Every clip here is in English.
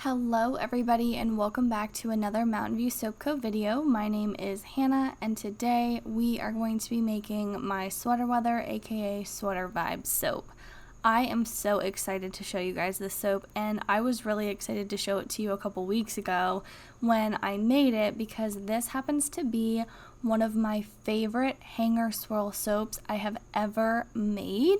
Hello everybody and welcome back to another Mountain View Soap Co video. My name is Hannah and today we are going to be making my Sweater Weather aka Sweater Vibes soap. I am so excited to show you guys this soap, and I was really excited to show it to you a couple weeks ago when I made it because this happens to be one of my favorite hanger swirl soaps I have ever made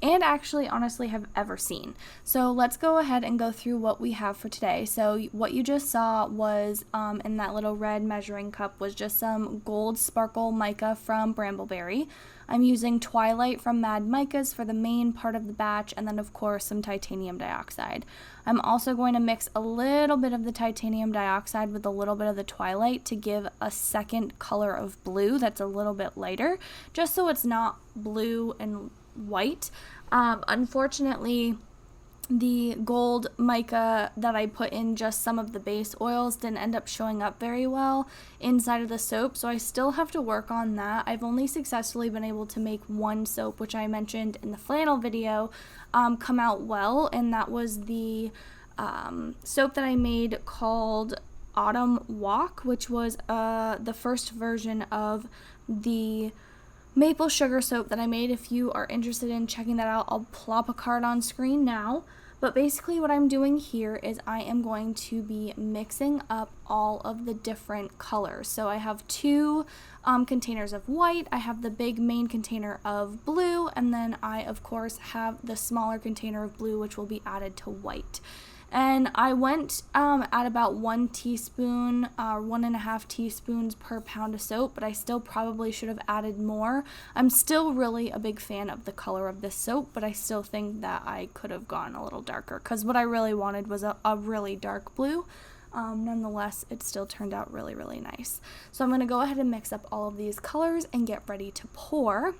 and actually honestly have ever seen. So let's go ahead and go through what we have for today. So what you just saw was in that little red measuring cup was just some gold sparkle mica from Brambleberry. I'm using Twilight from Mad Micas for the main part of the batch, and then of course some titanium dioxide. I'm also going to mix a little bit of the titanium dioxide with a little bit of the Twilight to give a second color of blue that's a little bit lighter, just so it's not blue and white. Unfortunately, the gold mica that I put in just some of the base oils didn't end up showing up very well inside of the soap, so I still have to work on that. I've only successfully been able to make one soap, which I mentioned in the flannel video, come out well, and that was the soap that I made called Autumn Walk, which was the first version of the maple sugar soap that I made. If you are interested in checking that out, I'll plop a card on screen now. But basically what I'm doing here is I am going to be mixing up all of the different colors. So I have two containers of white, I have the big main container of blue, and then I of course have the smaller container of blue which will be added to white. And I went at about 1 teaspoon, 1.5 teaspoons per pound of soap, but I still probably should have added more. I'm still really a big fan of the color of this soap, but I still think that I could have gone a little darker because what I really wanted was a really dark blue. Nonetheless, it still turned out really, really nice. So I'm going to go ahead and mix up all of these colors and get ready to pour.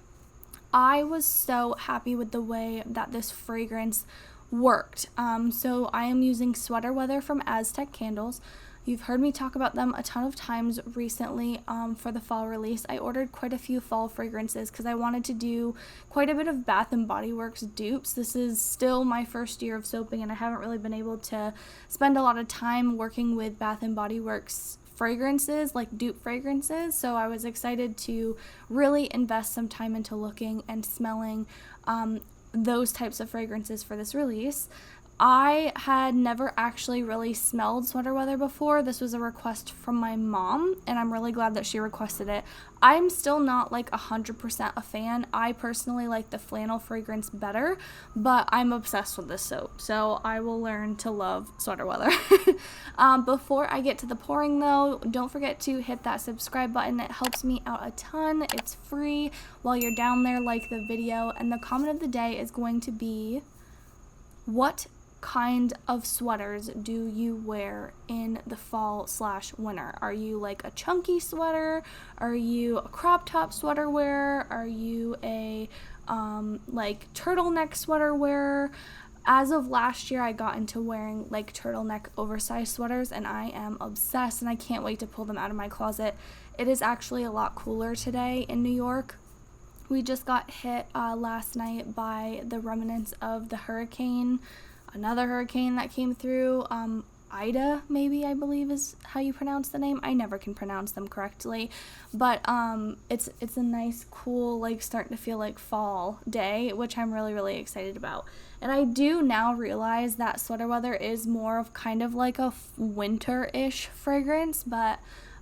I was so happy with the way that this fragrance worked. So I am using Sweater Weather from Aztec Candles. You've heard me talk about them a ton of times recently for the fall release. I ordered quite a few fall fragrances because I wanted to do quite a bit of Bath & Body Works dupes. This is still my first year of soaping and I haven't really been able to spend a lot of time working with Bath & Body Works fragrances, like dupe fragrances, so I was excited to really invest some time into looking and smelling those types of fragrances for this release. I had never actually really smelled Sweater Weather before. This was a request from my mom, and I'm really glad that she requested it. I'm still not like 100% a fan. I personally like the flannel fragrance better, but I'm obsessed with this soap, so I will learn to love Sweater Weather. Before I get to the pouring though, don't forget to hit that subscribe button. It helps me out a ton. It's free. While you're down there, like the video, and the comment of the day is going to be, what kind of sweaters do you wear in the fall/winter? Are you like a chunky sweater? Are you a crop top sweater wearer? Are you a like turtleneck sweater wearer? As of last year, I got into wearing like turtleneck oversized sweaters and I am obsessed and I can't wait to pull them out of my closet. It is actually a lot cooler today in New York. We just got hit last night by the remnants of the hurricane. Another hurricane that came through, Ida, maybe, I believe is how you pronounce the name. I never can pronounce them correctly, but it's a nice, cool, like starting to feel like fall day, which I'm really, really excited about. And I do now realize that Sweater Weather is more of kind of like a winter-ish fragrance, but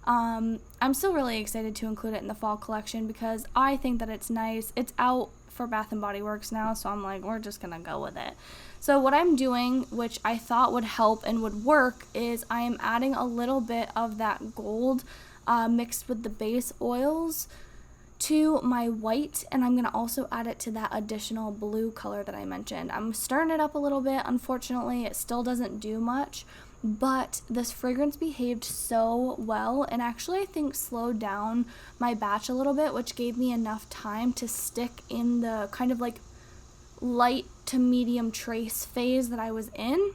I'm still really excited to include it in the fall collection because I think that it's nice. It's out for Bath & Body Works now, so I'm like, we're just gonna go with it. So what I'm doing, which I thought would help and would work, is I am adding a little bit of that gold mixed with the base oils to my white, and I'm gonna also add it to that additional blue color that I mentioned. I'm stirring it up a little bit. Unfortunately, it still doesn't do much, but this fragrance behaved so well and actually I think slowed down my batch a little bit, which gave me enough time to stick in the kind of like light to medium trace phase that I was in,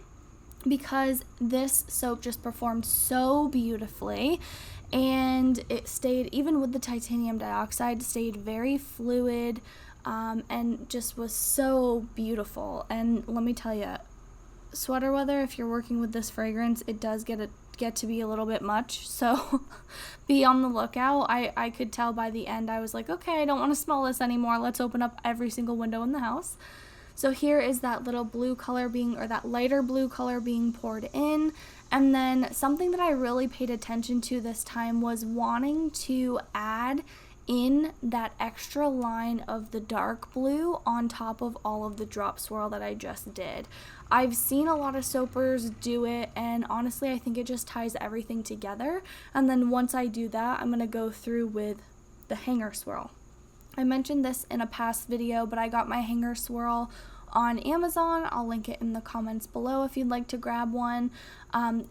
because this soap just performed so beautifully and it stayed, even with the titanium dioxide, stayed very fluid and just was so beautiful. And let me tell you, sweater weather, if you're working with this fragrance, it does get to be a little bit much, so be on the lookout. I could tell by the end I was like, okay, I don't want to smell this anymore, let's open up every single window in the house. So here is that little blue color that lighter blue color being poured in. And then something that I really paid attention to this time was wanting to add in that extra line of the dark blue on top of all of the drop swirl that I just did. I've seen a lot of soapers do it, and honestly I think it just ties everything together. And then once I do that, I'm going to go through with the hanger swirl. I mentioned this in a past video, but I got my hanger swirl on Amazon. I'll link it in the comments below if you'd like to grab one.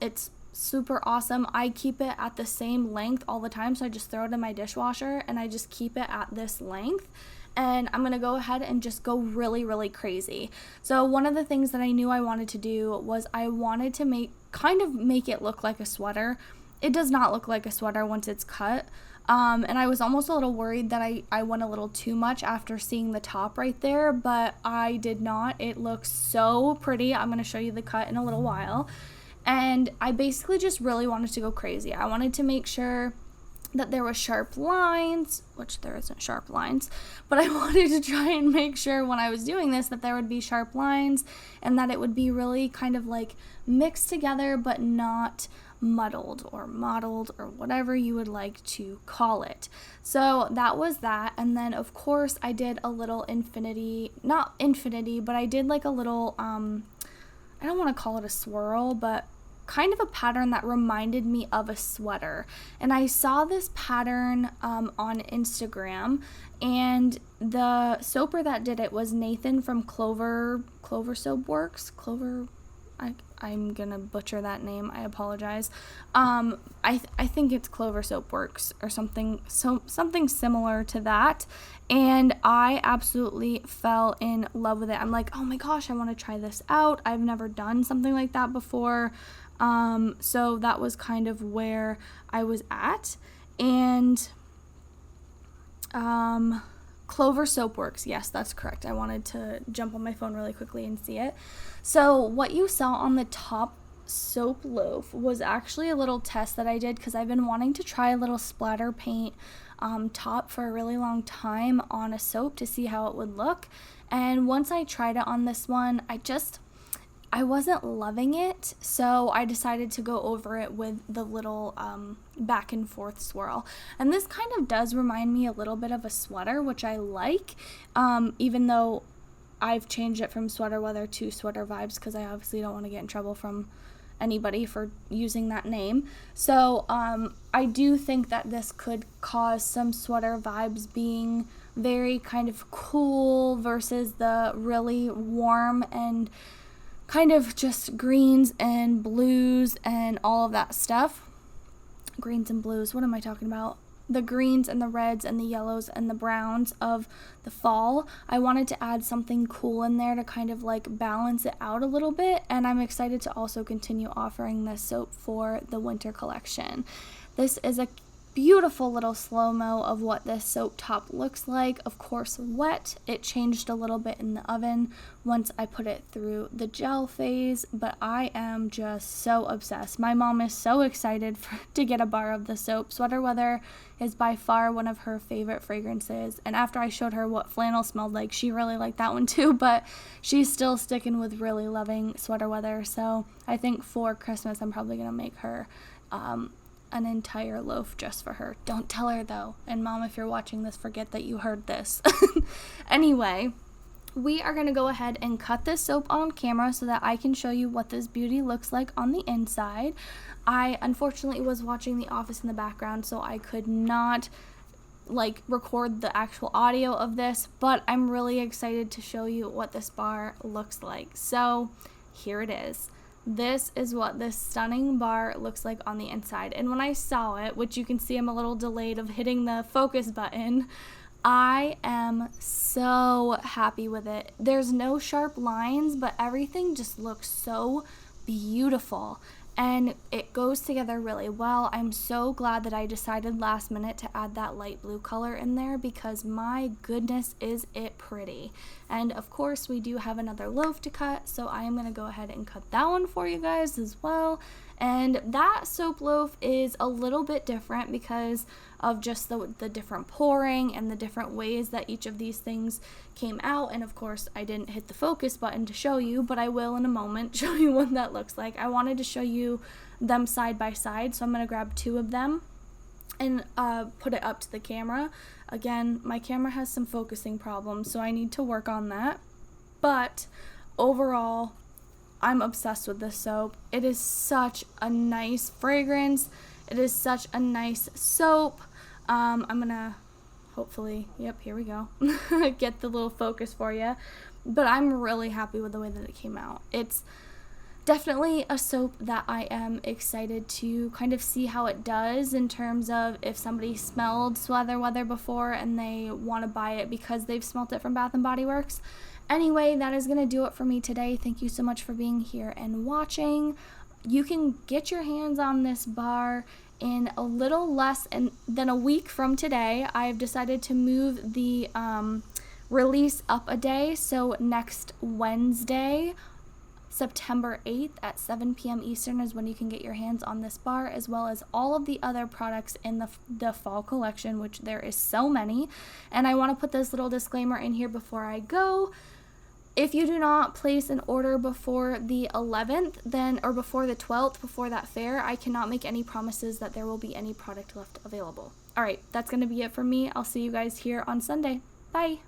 It's super awesome. I keep it at the same length all the time, so I just throw it in my dishwasher and I just keep it at this length. And I'm gonna go ahead and just go really, really crazy. So one of the things that I knew I wanted to do was I wanted to make it look like a sweater. It does not look like a sweater once it's cut. And I was almost a little worried that I went a little too much after seeing the top right there, but I did not. It looks so pretty. I'm going to show you the cut in a little while. And I basically just really wanted to go crazy. I wanted to make sure that there was sharp lines, which there isn't sharp lines, but I wanted to try and make sure when I was doing this that there would be sharp lines and that it would be really kind of like mixed together but not muddled or mottled or whatever you would like to call it. So that was that. And then of course I did a little not infinity, but I did like a little I don't want to call it a swirl, but kind of a pattern that reminded me of a sweater. And I saw this pattern on Instagram, and the soaper that did it was Nathan from Clover Soap Works. I'm gonna butcher that name, I apologize. I think it's Clover Soap Works or something similar to that, and I absolutely fell in love with it. I'm like, oh my gosh, I want to try this out. I've never done something like that before. So that was kind of where I was at. And Clover Soap Works, yes, that's correct. I wanted to jump on my phone really quickly and see it. So what you saw on the top soap loaf was actually a little test that I did because I've been wanting to try a little splatter paint top for a really long time on a soap to see how it would look. And once I tried it on this one, I wasn't loving it, so I decided to go over it with the little back and forth swirl. And this kind of does remind me a little bit of a sweater, which I like, even though I've changed it from sweater weather to sweater vibes because I obviously don't want to get in trouble from anybody for using that name. So I do think that this could cause some sweater vibes, being very kind of cool versus the really warm and kind of just greens and blues and all of that stuff. Greens and blues, what am I talking about? The greens and the reds and the yellows and the browns of the fall. I wanted to add something cool in there to kind of like balance it out a little bit, and I'm excited to also continue offering this soap for the winter collection. This is a beautiful little slow-mo of what this soap top looks like. Of course, wet. It changed a little bit in the oven once I put it through the gel phase, but I am just so obsessed. My mom is so excited to get a bar of the soap. Sweater Weather is by far one of her favorite fragrances, and after I showed her what flannel smelled like, she really liked that one too, but she's still sticking with really loving Sweater Weather. So I think for Christmas I'm probably gonna make her an entire loaf just for her. Don't tell her though. And Mom, if you're watching this, forget that you heard this. Anyway, we are going to go ahead and cut this soap on camera so that I can show you what this beauty looks like on the inside. I unfortunately was watching The Office in the background, so I could not record the actual audio of this, but I'm really excited to show you what this bar looks like. So here it is. This is what this stunning bar looks like on the inside. And when I saw it, which you can see I'm a little delayed of hitting the focus button, I am so happy with it. There's no sharp lines, but everything just looks so beautiful. and it goes together really well. I'm so glad that I decided last minute to add that light blue color in there, because my goodness is it pretty. And of course we do have another loaf to cut, so I am going to go ahead and cut that one for you guys as well. And that soap loaf is a little bit different because of just the different pouring and the different ways that each of these things came out. And of course I didn't hit the focus button to show you, but I will in a moment show you what that looks like. I wanted to show you them side by side, so I'm going to grab 2 of them and put it up to the camera. Again, my camera has some focusing problems, so I need to work on that. But overall, I'm obsessed with this soap. It is such a nice fragrance. It is such a nice soap. I'm gonna hopefully, yep, here we go, get the little focus for you. But I'm really happy with the way that it came out. It's definitely a soap that I am excited to kind of see how it does, in terms of if somebody smelled Sweater Weather before and they want to buy it because they've smelt it from Bath & Body Works. Anyway, that is going to do it for me today. Thank you so much for being here and watching. You can get your hands on this bar in a little less than a week from today. I've decided to move the release up a day, so next Wednesday, September 8th at 7 p.m. Eastern is when you can get your hands on this bar, as well as all of the other products in the fall collection, which there is so many. And I want to put this little disclaimer in here before I go. If you do not place an order before the 11th, or before the 12th, before that fair, I cannot make any promises that there will be any product left available. All right, that's going to be it for me. I'll see you guys here on Sunday. Bye.